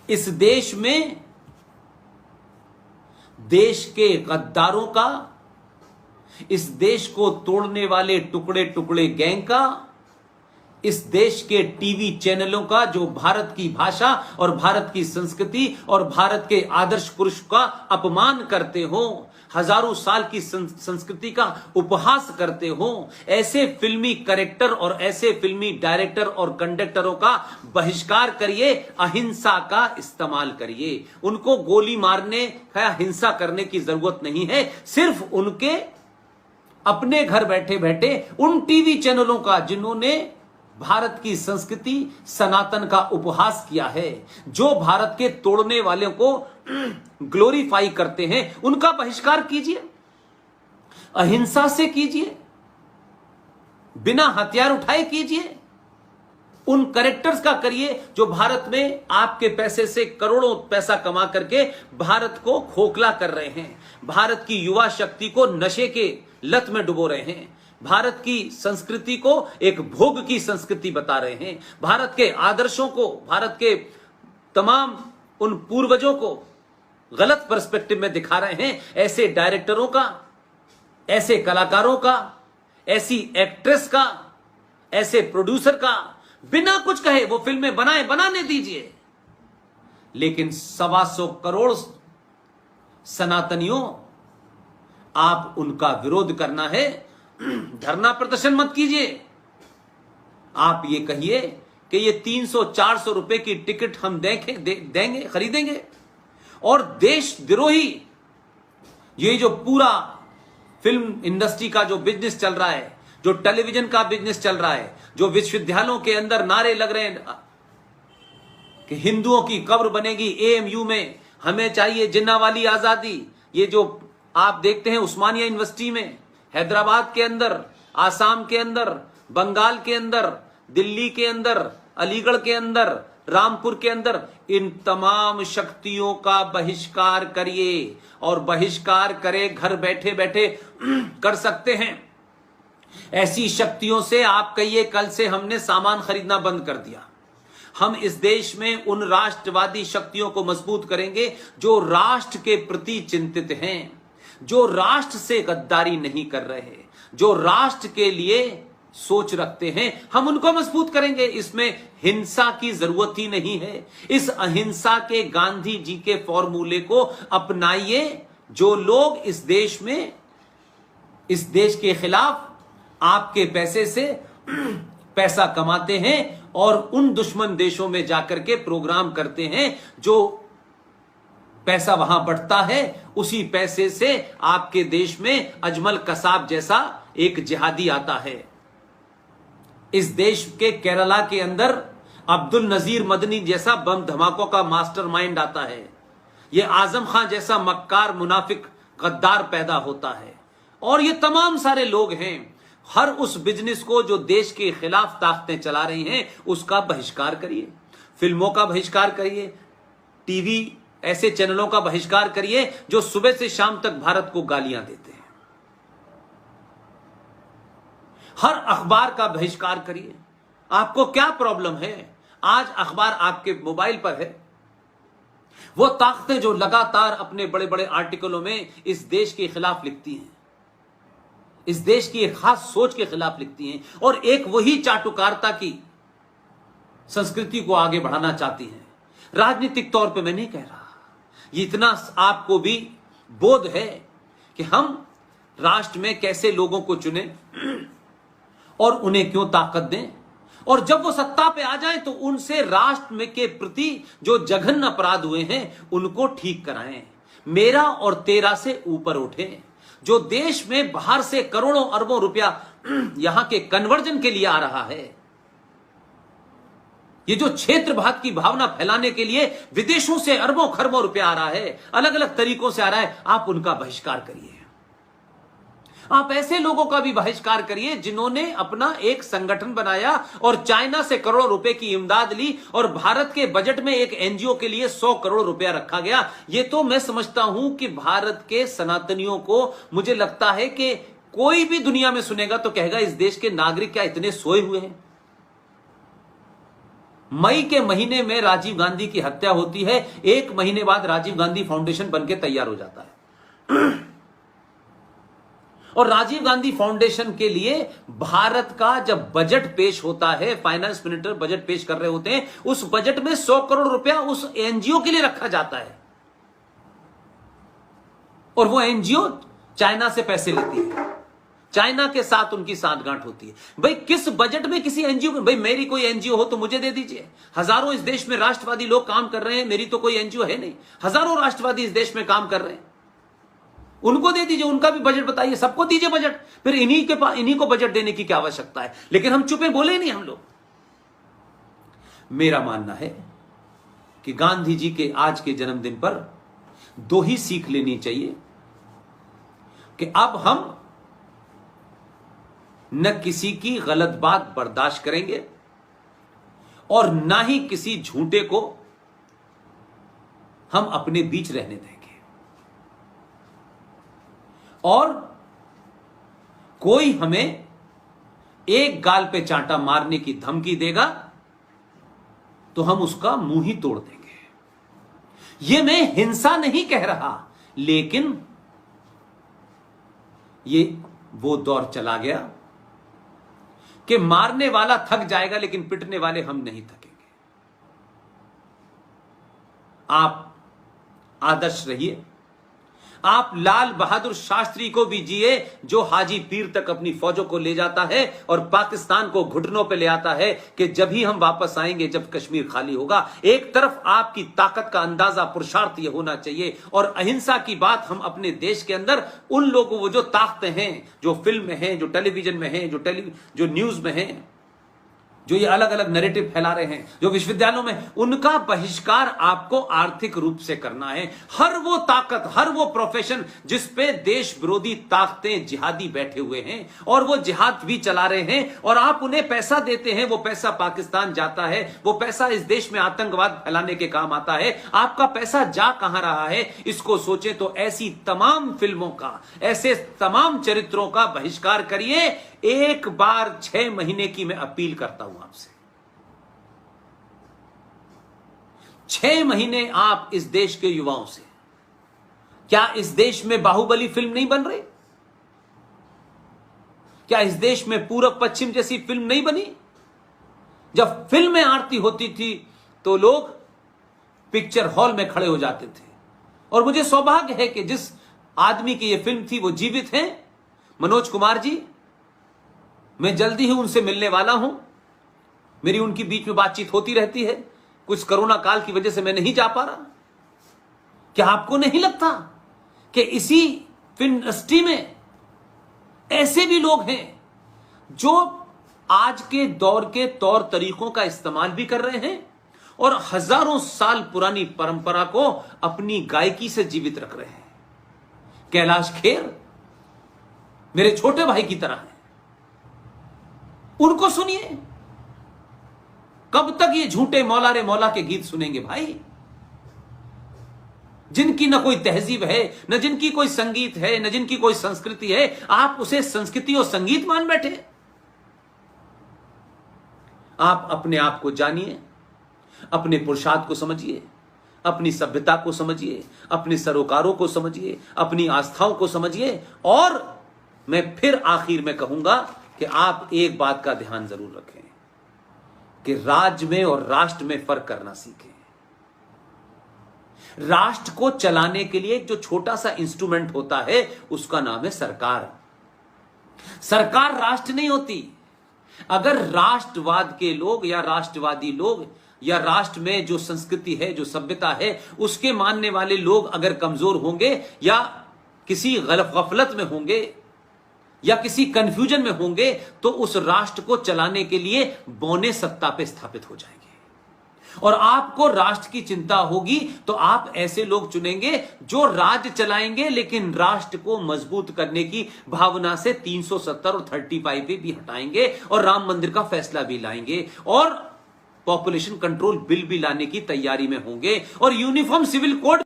इस देश में देश के गद्दारों का, इस देश को तोड़ने वाले टुकड़े टुकड़े गैंग का, इस देश के टीवी चैनलों का जो भारत की भाषा और भारत की संस्कृति और भारत के आदर्श पुरुष का अपमान करते हो, हजारों साल की संस्कृति का उपहास करते हो, ऐसे फिल्मी कैरेक्टर और ऐसे फिल्मी डायरेक्टर और कंडक्टरों का बहिष्कार करिए, अहिंसा का इस्तेमाल करिए। उनको गोली मारने या हिंसा करने की जरूरत नहीं है, सिर्फ उनके अपने घर बैठे बैठे उन टीवी चैनलों का जिन्होंने भारत की संस्कृति सनातन का उपहास किया है, जो भारत के तोड़ने वालों को ग्लोरीफाई करते हैं, उनका बहिष्कार कीजिए, अहिंसा से कीजिए, बिना हथियार उठाए कीजिए। उन कैरेक्टर्स का करिए जो भारत में आपके पैसे से करोड़ों पैसा कमा करके भारत को खोखला कर रहे हैं, भारत की युवा शक्ति को नशे के लत में डुबो रहे हैं, भारत की संस्कृति को एक भोग की संस्कृति बता रहे हैं, भारत के आदर्शों को, भारत के तमाम उन पूर्वजों को गलत पर्सपेक्टिव में दिखा रहे हैं। ऐसे डायरेक्टरों का, ऐसे कलाकारों का, ऐसी एक्ट्रेस का, ऐसे प्रोड्यूसर का बिना कुछ कहे वो फिल्में बनाने दीजिए, लेकिन 125 करोड़ सनातनियों, आप उनका विरोध करना है, धरना प्रदर्शन मत कीजिए। आप ये कहिए कि ये 300-400 रुपए की टिकट हम देंगे, खरीदेंगे, और देशद्रोही ये जो पूरा फिल्म इंडस्ट्री का जो बिजनेस चल रहा है, जो टेलीविजन का बिजनेस चल रहा है, जो विश्वविद्यालयों के अंदर नारे लग रहे हैं कि हिंदुओं की कब्र बनेगी एएमयू में, हमें चाहिए जिन्नावाली आजादी, ये जो आप देखते हैं उस्मानिया यूनिवर्सिटी में, हैदराबाद के अंदर, आसाम के अंदर, बंगाल के अंदर, दिल्ली के अंदर, अलीगढ़ के अंदर, रामपुर के अंदर, इन तमाम शक्तियों का बहिष्कार करिए, और बहिष्कार करे घर बैठे बैठे कर सकते हैं। ऐसी शक्तियों से आप कहिए कल से हमने सामान खरीदना बंद कर दिया। हम इस देश में उन राष्ट्रवादी शक्तियों को मजबूत करेंगे जो राष्ट्र के प्रति चिंतित हैं, जो राष्ट्र से गद्दारी नहीं कर रहे, जो राष्ट्र के लिए सोच रखते हैं, हम उनको मजबूत करेंगे। इसमें हिंसा की जरूरत ही नहीं है। इस अहिंसा के गांधी जी के फॉर्मूले को अपनाइए। जो लोग इस देश में, इस देश के खिलाफ आपके पैसे से पैसा कमाते हैं और उन दुश्मन देशों में जाकर के प्रोग्राम करते हैं, जो पैसा वहां बढ़ता है, उसी पैसे से आपके देश में अजमल कसाब जैसा एक जिहादी आता है। इस देश के केरला के अंदर अब्दुल नजीर मदनी जैसा बम धमाकों का मास्टरमाइंड आता है। यह आजम खान जैसा मक्कार मुनाफिक गद्दार पैदा होता है, और ये तमाम सारे लोग हैं। हर उस बिजनेस को जो देश के खिलाफ ताकतें चला रही हैं, उसका बहिष्कार करिए, फिल्मों का बहिष्कार करिए, टीवी ऐसे चैनलों का बहिष्कार करिए जो सुबह से शाम तक भारत को गालियां देते हैं। हर अखबार का बहिष्कार करिए। आपको क्या प्रॉब्लम है? आज अखबार आपके मोबाइल पर है। वो ताकतें जो लगातार अपने बड़े बड़े आर्टिकलों में इस देश के खिलाफ लिखती हैं, इस देश की एक खास सोच के खिलाफ लिखती हैं, और एक वही चाटुकारिता की संस्कृति को आगे बढ़ाना चाहती हैं। राजनीतिक तौर पे मैं नहीं कह रहा, ये इतना आपको भी बोध है कि हम राष्ट्र में कैसे लोगों को चुने और उन्हें क्यों ताकत दें, और जब वो सत्ता पे आ जाएं तो उनसे राष्ट्र में के प्रति जो जघन्य अपराध हुए हैं उनको ठीक कराएं, मेरा और तेरा से ऊपर उठे। जो देश में बाहर से करोड़ों अरबों रुपया यहां के कन्वर्जन के लिए आ रहा है, ये जो क्षेत्रभाग की भावना फैलाने के लिए विदेशों से अरबों खरबों रुपया आ रहा है, अलग अलग तरीकों से आ रहा है, आप उनका बहिष्कार करिए। आप ऐसे लोगों का भी बहिष्कार करिए जिन्होंने अपना एक संगठन बनाया और चाइना से करोड़ों रुपए की इमदाद ली, और भारत के बजट में एक एनजीओ के लिए 100 करोड़ रुपया रखा गया। ये तो मैं समझता हूं कि भारत के सनातनियों को, मुझे लगता है कि कोई भी दुनिया में सुनेगा तो कहेगा इस देश के नागरिक क्या इतने सोए हुए हैं? मई के महीने में राजीव गांधी की हत्या होती है, 1 महीने बाद राजीव गांधी फाउंडेशन बनके तैयार हो जाता है। और राजीव गांधी फाउंडेशन के लिए भारत का जब बजट पेश होता है, फाइनेंस मिनिस्टर बजट पेश कर रहे होते हैं, उस बजट में 100 करोड़ रुपया उस एनजीओ के लिए रखा जाता है। और वो एनजीओ चाइना से पैसे लेती है, चाइना के साथ उनकी सांठगांठ होती है। भाई किस बजट में किसी एनजीओ में, भाई मेरी कोई एनजीओ हो तो मुझे दे दीजिए। हजारों इस देश में राष्ट्रवादी लोग काम कर रहे हैं, मेरी तो कोई एनजीओ है नहीं, हजारों राष्ट्रवादी इस देश में काम कर रहे हैं, उनको दे दीजिए, उनका भी बजट बताइए, सबको दीजिए बजट। फिर इन्हीं को बजट देने की क्या आवश्यकता है? लेकिन हम चुपे बोले ही नहीं हम लोग। मेरा मानना है कि गांधी जी के आज के जन्मदिन पर 2 ही सीख लेनी चाहिए कि अब हम न किसी की गलत बात बर्दाश्त करेंगे और ना ही किसी झूठे को हम अपने बीच रहने देंगे। और कोई हमें एक गाल पे चांटा मारने की धमकी देगा तो हम उसका मुंह ही तोड़ देंगे। यह मैं हिंसा नहीं कह रहा, लेकिन ये वो दौर चला गया कि मारने वाला थक जाएगा लेकिन पिटने वाले हम नहीं थकेंगे। आप आदर्श रहिए, आप लाल बहादुर शास्त्री को भी जिए, जो हाजी पीर तक अपनी फौजों को ले जाता है और पाकिस्तान को घुटनों पे ले आता है कि जब ही हम वापस आएंगे जब कश्मीर खाली होगा। एक तरफ आपकी ताकत का अंदाजा, पुरुषार्थ ये होना चाहिए, और अहिंसा की बात हम अपने देश के अंदर उन लोगों को जो ताकतें हैं, जो फिल्म में हैं, जो टेलीविजन में हैं, जो न्यूज में हैं, जो ये अलग अलग नैरेटिव फैला रहे हैं, जो विश्वविद्यालयों में, उनका बहिष्कार आपको आर्थिक रूप से करना है। हर वो ताकत, हर वो प्रोफेशन जिस पे देश विरोधी ताकतें, जिहादी बैठे हुए हैं और वो जिहाद भी चला रहे हैं और आप उन्हें पैसा देते हैं, वो पैसा पाकिस्तान जाता है, वो पैसा इस देश में आतंकवाद फैलाने के काम आता है। आपका पैसा जा कहां रहा है, इसको सोचें तो ऐसी तमाम फिल्मों का, ऐसे तमाम चरित्रों का बहिष्कार करिए। एक बार 6 महीने की मैं अपील करता हूं आपसे। 6 महीने आप इस देश के युवाओं से, क्या इस देश में बाहुबली फिल्म नहीं बन रही? क्या इस देश में पूरब पश्चिम जैसी फिल्म नहीं बनी? जब फिल्में आरती होती थी तो लोग पिक्चर हॉल में खड़े हो जाते थे। और मुझे सौभाग्य है कि जिस आदमी की यह फिल्म थी वो जीवित हैं, मनोज कुमार जी। मैं जल्दी ही उनसे मिलने वाला हूं, मेरी उनकी बीच में बातचीत होती रहती है। कुछ कोरोना काल की वजह से मैं नहीं जा पा रहा। क्या आपको नहीं लगता कि इसी फिल्म इंडस्ट्री में ऐसे भी लोग हैं जो आज के दौर के तौर तरीकों का इस्तेमाल भी कर रहे हैं और हजारों साल पुरानी परंपरा को अपनी गायकी से जीवित रख रहे हैं? कैलाश खेर मेरे छोटे भाई की तरह है, उनको सुनिए। कब तक ये झूठे मौला रे मौला के गीत सुनेंगे भाई, जिनकी न कोई तहजीब है, न जिनकी कोई संगीत है, न जिनकी कोई संस्कृति है। आप उसे संस्कृति और संगीत मान बैठे। आप अपने आप को जानिए, अपने पुरुषार्थ को समझिए, अपनी सभ्यता को समझिए, अपने सरोकारों को समझिए, अपनी आस्थाओं को समझिए। और मैं फिर आखिर में कहूंगा कि आप एक बात का ध्यान जरूर रखें कि राज्य में और राष्ट्र में फर्क करना सीखें। राष्ट्र को चलाने के लिए एक जो छोटा सा इंस्ट्रूमेंट होता है उसका नाम है सरकार। सरकार राष्ट्र नहीं होती। अगर राष्ट्रवाद के लोग या राष्ट्रवादी लोग या राष्ट्र में जो संस्कृति है, जो सभ्यता है, उसके मानने वाले लोग अगर कमजोर होंगे या किसी गफलत में होंगे या किसी कंफ्यूजन में होंगे तो उस राष्ट्र को चलाने के लिए बौने सत्ता पे स्थापित हो जाएंगे। और आपको राष्ट्र की चिंता होगी तो आप ऐसे लोग चुनेंगे जो राज्य चलाएंगे लेकिन राष्ट्र को मजबूत करने की भावना से 370 और 35 भी हटाएंगे और राम मंदिर का फैसला भी लाएंगे और पॉपुलेशन कंट्रोल बिल भी लाने की तैयारी में होंगे और यूनिफॉर्म सिविल कोड